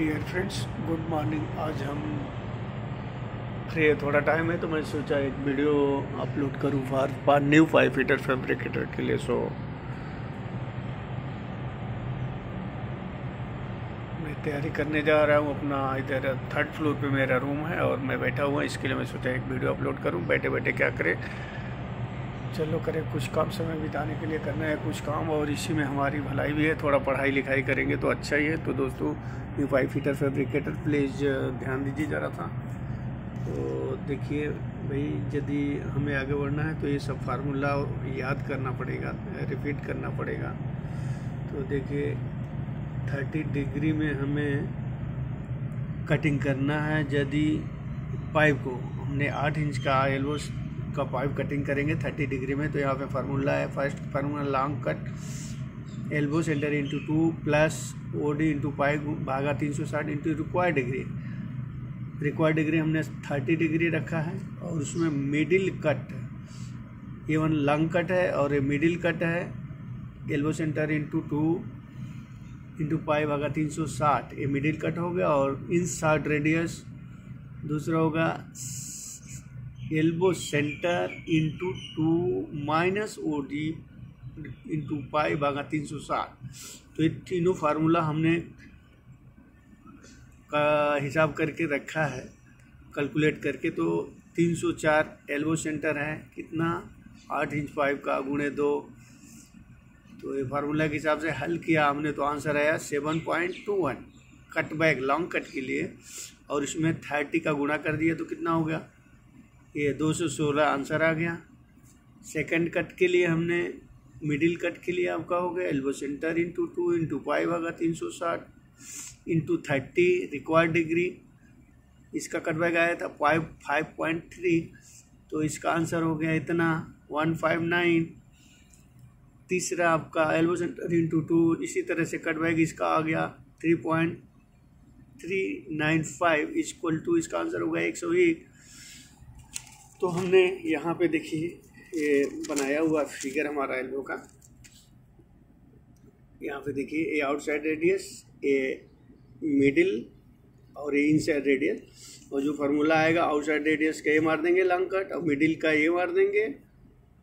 Dear friends, good morning. आज हम free है, थोड़ा टाइम है तो मैं सोचा एक वीडियो अपलोड करूँ फॉर न्यू 5 फीटर फैब्रिकेटर के लिए। सो मैं तैयारी करने जा रहा हूँ। अपना इधर 3rd फ्लोर पे मेरा रूम है और मैं बैठा हुआ, इसके लिए मैं सोचा एक वीडियो अपलोड करूँ। बैठे बैठे क्या करें, चलो करें कुछ काम, समय बिताने के लिए करना है कुछ काम, और इसी में हमारी भलाई भी है। थोड़ा पढ़ाई लिखाई करेंगे तो अच्छा ही है। तो दोस्तों, न्यू 5 फीटर फैब्रिकेटर प्लीज़ ध्यान दीजिए ज़रा था। तो देखिए भाई, यदि हमें आगे बढ़ना है तो ये सब फार्मूला याद करना पड़ेगा, रिपीट करना पड़ेगा। तो देखिए 30 डिग्री में हमें कटिंग करना है। यदि पाइप को हमने 8 इंच का एल्बो का पाइप कटिंग करेंगे 30 डिग्री में, तो यहाँ पे फार्मूला है। First formula long cut elbow centre into 2 plus OD into pipe भागा 360 into required degree. Required degree हमने 30 डिग्री रखा है और उसमें मिडिल कट, ये वन लॉन्ग कट है और ये मिडिल कट है। Elbow centre into 2 into pipe भागा 360, ये मिडिल कट हो गया। और इन शॉर्ट रेडियस दूसरा होगा elbow centre into 2 minus OD into pi भागा 360। तो ये तीनों फार्मूला हमने का हिसाब करके रखा है, कैलकुलेट करके। तो 304 एल्बो सेंटर है, कितना 8 इंच पाइप का गुणे 2। तो ये फार्मूला के हिसाब से हल किया हमने तो आंसर आया 7.21 कट बैक लॉन्ग कट के लिए। और इसमें 30 का गुणा कर दिया तो कितना हो गया, ये 216 आंसर आ गया। सेकंड कट के लिए हमने मिडिल कट के लिए आपका हो गया elbow centre into 2 into pi भागा 360 इंटू 30 रिक्वायर्ड डिग्री। इसका कटबैक आया था 5.3, तो इसका आंसर हो गया इतना 159। तीसरा आपका एल्बो सेंटर इंटू 2, इसी तरह से कटबैक इसका आ गया 3.395 इक्वल टू, इसका आंसर हो गया 101। तो हमने यहाँ पे देखिए ये बनाया हुआ फिगर हमारा एल्बो का। यहाँ पे देखिए ये आउटसाइड रेडियस, ये मिडिल और ये इनसाइड रेडियस। और जो फार्मूला आएगा आउटसाइड रेडियस का ये मार देंगे लॉन्ग कट, और मिडिल का ये मार देंगे,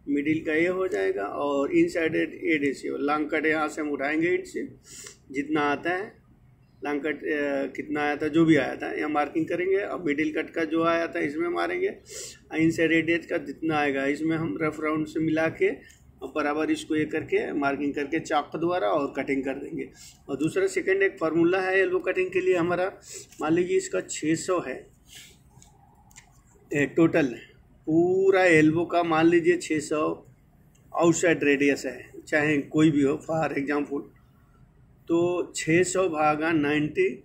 मिडिल का ये हो जाएगा। और इनसाइड रेडियस लॉन्ग कट यहाँ से हम उठाएंगे इट से जितना आता है, लॉन्ग कट कितना आया था, जो भी आया था यहाँ मार्किंग करेंगे। और मिडिल कट का जो आया था इसमें मारेंगे। इनसाइड रेडियस का जितना आएगा इसमें हम रफ राउंड से मिला के और बराबर इसको ये करके मार्किंग करके चाक द्वारा और कटिंग कर देंगे। और दूसरा सेकंड एक फार्मूला है एल्बो कटिंग के लिए हमारा, मान लीजिए इसका 600 है टोटल पूरा एल्बो का, मान लीजिए 600 आउटसाइड रेडियस है, चाहे कोई भी हो फॉर एग्जाम्पल। तो 600 भागा 90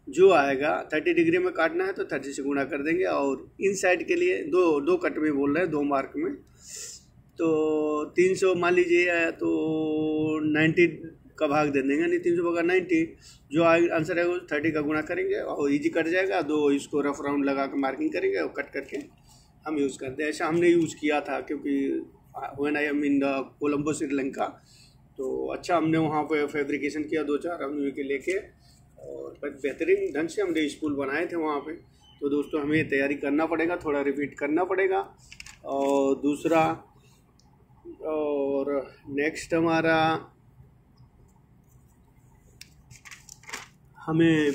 जो आएगा 30 डिग्री में काटना है तो 30 से गुणा कर देंगे। और इन साइड के लिए दो कट में बोल रहे हैं, 2 मार्क में। तो 300 मान लीजिए आया तो 90 का भाग दे देंगे, नहीं 300 भागा 90 जो आंसर है वो 30 का गुणा करेंगे और इजी कट जाएगा। 2 इसको रफ राउंड लगा कर मार्किंग करेंगे और कट करके हम यूज़ करते हैं। ऐसा हमने यूज़ किया था, क्योंकि when I am in the Colombo Sri Lanka, तो अच्छा हमने वहाँ पे फैब्रिकेशन किया 2-4 आदमी के लेके, और बेहतरीन ढंग से हमने स्कूल बनाए थे वहाँ पे। तो दोस्तों हमें तैयारी करना पड़ेगा, थोड़ा रिपीट करना पड़ेगा। और दूसरा और नेक्स्ट हमारा, हमें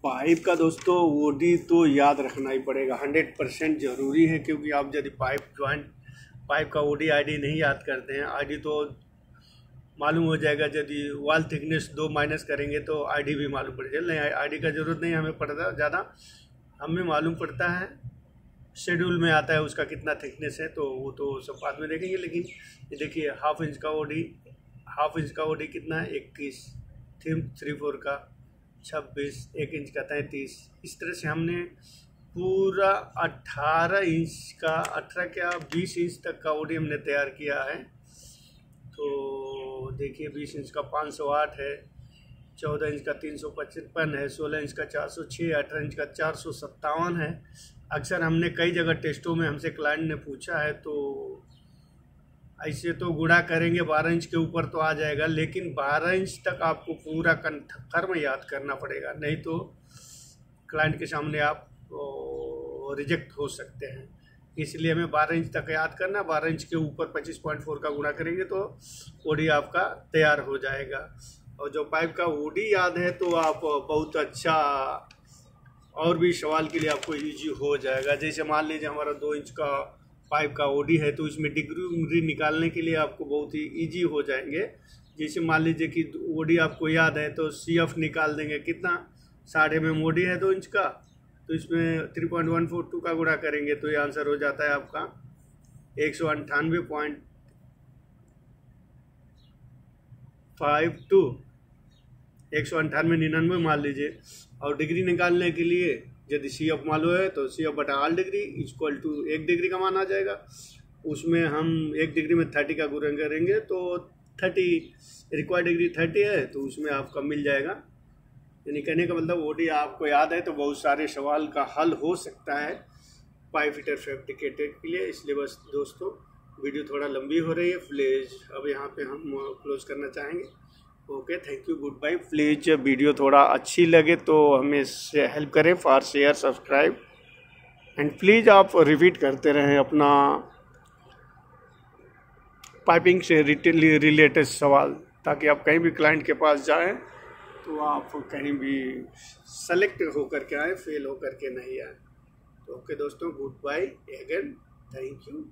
पाइप का दोस्तों OD तो याद रखना ही पड़ेगा, 100% ज़रूरी है। क्योंकि आप यदि पाइप का OD ID नहीं याद करते हैं, ID तो मालूम हो जाएगा। यदि वॉल थिकनेस 2 माइनस करेंगे तो ID भी मालूम पड़ जाएगा। नहीं, ID का ज़रूरत नहीं हमें पड़ता ज़्यादा, हमें मालूम पड़ता है शेड्यूल में आता है उसका कितना थिकनेस है, तो वो तो सब बाद में देखेंगे। लेकिन ये देखिए हाफ इंच का OD कितना है 21, 3/4 का 26, 1 इंच का 33। इस तरह से हमने पूरा 18 इंच का 20 इंच तक का OD हमने तैयार किया है। तो देखिए 20 इंच का 508 है, 14 इंच का 355 है, 16 इंच का 406, 18 इंच का 457 है। अक्सर हमने कई जगह टेस्टों में हमसे क्लाइंट ने पूछा है, तो ऐसे तो गुणा करेंगे 12 इंच के ऊपर तो आ जाएगा, लेकिन 12 इंच तक आपको पूरा कंफर्म याद करना पड़ेगा, नहीं तो क्लाइंट के सामने आप रिजेक्ट हो सकते हैं। इसलिए हमें 12 इंच तक याद करना, 12 इंच के ऊपर 25.4 का गुणा करेंगे तो ओडी आपका तैयार हो जाएगा। और जो पाइप का ओडी याद है तो आप बहुत अच्छा, और भी सवाल के लिए आपको इजी हो जाएगा। जैसे मान लीजिए हमारा 2 इंच का पाइप का ओडी है तो इसमें डिग्री निकालने के लिए आपको बहुत ही इजी हो जाएंगे। जैसे मान लीजिए कि ओडी आपको याद है तो CF निकाल देंगे, कितना 60 mm ओडी है 2 इंच का, तो इसमें 3.142 का गुणा करेंगे तो ये आंसर हो जाता है आपका 198.52, 198.99 मान लीजिए। और डिग्री निकालने के लिए यदि CF मालूम है तो CF बटा all degree equal to 1 degree का मान आ जाएगा। उसमें हम 1 डिग्री में 30 का गुणा करेंगे तो 30 रिक्वायर्ड डिग्री 30 है तो उसमें आपका मिल जाएगा। यानी कहने का मतलब ओडी आपको याद है तो बहुत सारे सवाल का हल हो सकता है पाइप फिटर फैब्रिकेटेड के लिए। इसलिए बस दोस्तों वीडियो थोड़ा लंबी हो रही है, प्लीज़ अब यहाँ पे हम क्लोज करना चाहेंगे। Okay, thank you, good bye. Please video थोड़ा अच्छी लगे तो हमें हेल्प करें for share subscribe and please आप रिपीट करते रहें अपना पाइपिंग से रिलेटेड सवाल, ताकि आप कहीं भी क्लाइंट के पास जाएं तो आप कहीं भी सेलेक्ट होकर के आए, फेल होकर के नहीं आए। तो ओके दोस्तों, good bye again, thank you.